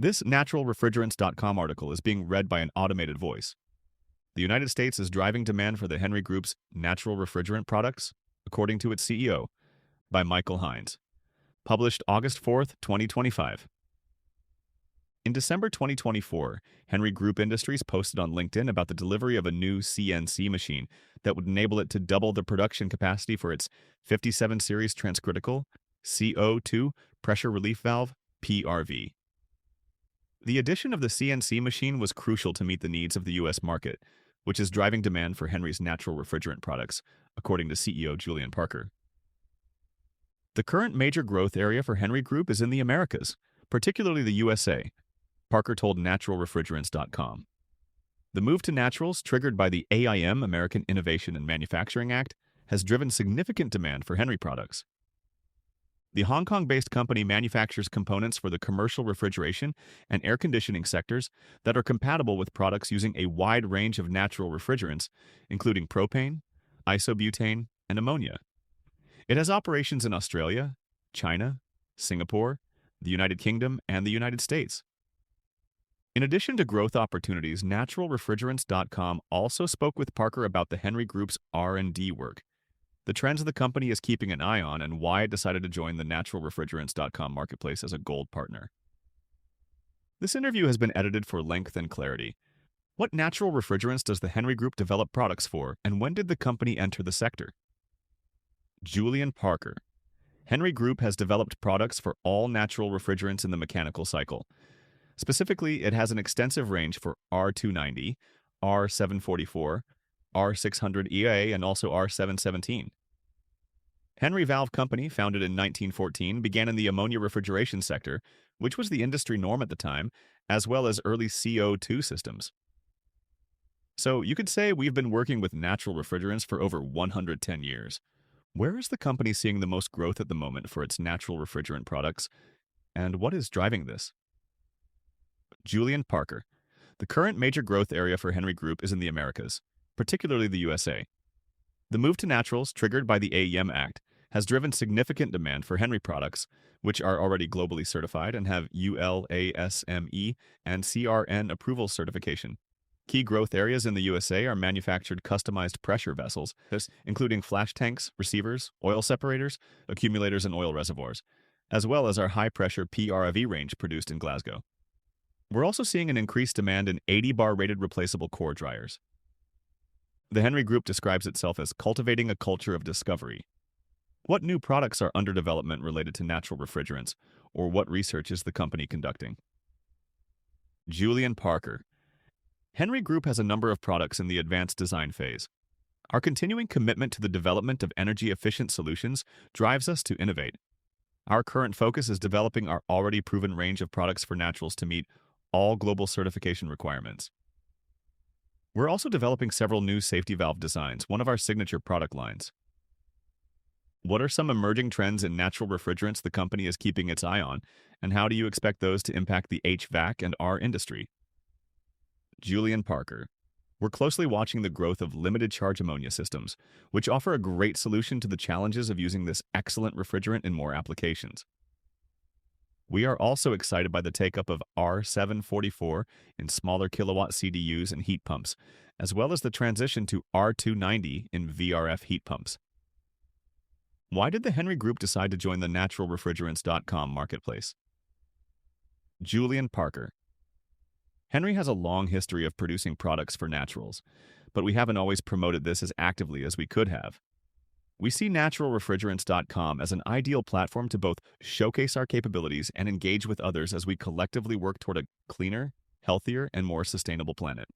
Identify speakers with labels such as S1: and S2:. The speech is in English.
S1: This naturalrefrigerants.com article is being read by an automated voice. The United States is driving demand for the Henry Group's natural refrigerant products, according to its CEO, by Michael Hines. Published August 4th, 2025. In December 2024, Henry Group Industries posted on LinkedIn about the delivery of a new CNC machine that would enable it to double the production capacity for its 57 series transcritical CO2 pressure relief valve PRV. The addition of the CNC machine was crucial to meet the needs of the U.S. market, which is driving demand for Henry's natural refrigerant products, according to CEO Julian Parker. The current major growth area for Henry Group is in the Americas, particularly the USA, Parker told naturalrefrigerants.com. The move to naturals, triggered by the AIM, American Innovation and Manufacturing Act, has driven significant demand for Henry products. The Hong Kong-based company manufactures components for the commercial refrigeration and air conditioning sectors that are compatible with products using a wide range of natural refrigerants, including propane, isobutane, and ammonia. It has operations in Australia, China, Singapore, the United Kingdom, and the United States. In addition to growth opportunities, naturalrefrigerants.com also spoke with Parker about the Henry Group's R&D work, the trends the company is keeping an eye on, and why it decided to join the naturalrefrigerants.com marketplace as a gold partner. This interview has been edited for length and clarity. What natural refrigerants does the Henry Group develop products for, and when did the company enter the sector? Julian Parker. Henry Group has developed products for all natural refrigerants in the mechanical cycle. Specifically, it has an extensive range for R290, R744, R600EA, and also R717. Henry Valve Company, founded in 1914, began in the ammonia refrigeration sector, which was the industry norm at the time, as well as early CO2 systems. So you could say we've been working with natural refrigerants for over 110 years. Where is the company seeing the most growth at the moment for its natural refrigerant products, and what is driving this? Julian Parker. The current major growth area for Henry Group is in the Americas, particularly the USA. The move to naturals, triggered by the AIM Act, has driven significant demand for Henry products, which are already globally certified and have ULASME and CRN approval certification. Key growth areas in the USA are manufactured customized pressure vessels, including flash tanks, receivers, oil separators, accumulators, and oil reservoirs, as well as our high-pressure PRV range produced in Glasgow. We're also seeing an increased demand in 80-bar rated replaceable core dryers. The Henry Group describes itself as cultivating a culture of discovery. What new products are under development related to natural refrigerants, or what research is the company conducting? Julian Parker. Henry Group has a number of products in the advanced design phase. Our continuing commitment to the development of energy-efficient solutions drives us to innovate. Our current focus is developing our already proven range of products for naturals to meet all global certification requirements. We're also developing several new safety valve designs, one of our signature product lines. What are some emerging trends in natural refrigerants the company is keeping its eye on, and how do you expect those to impact the HVAC and R industry? Julian Parker. We're closely watching the growth of limited charge ammonia systems, which offer a great solution to the challenges of using this excellent refrigerant in more applications. We are also excited by the take-up of R744 in smaller kilowatt CDUs and heat pumps, as well as the transition to R290 in VRF heat pumps. Why did the Henry Group decide to join the naturalrefrigerants.com marketplace? Julian Parker. Henry has a long history of producing products for naturals, but we haven't always promoted this as actively as we could have. We see naturalrefrigerants.com as an ideal platform to both showcase our capabilities and engage with others as we collectively work toward a cleaner, healthier, and more sustainable planet.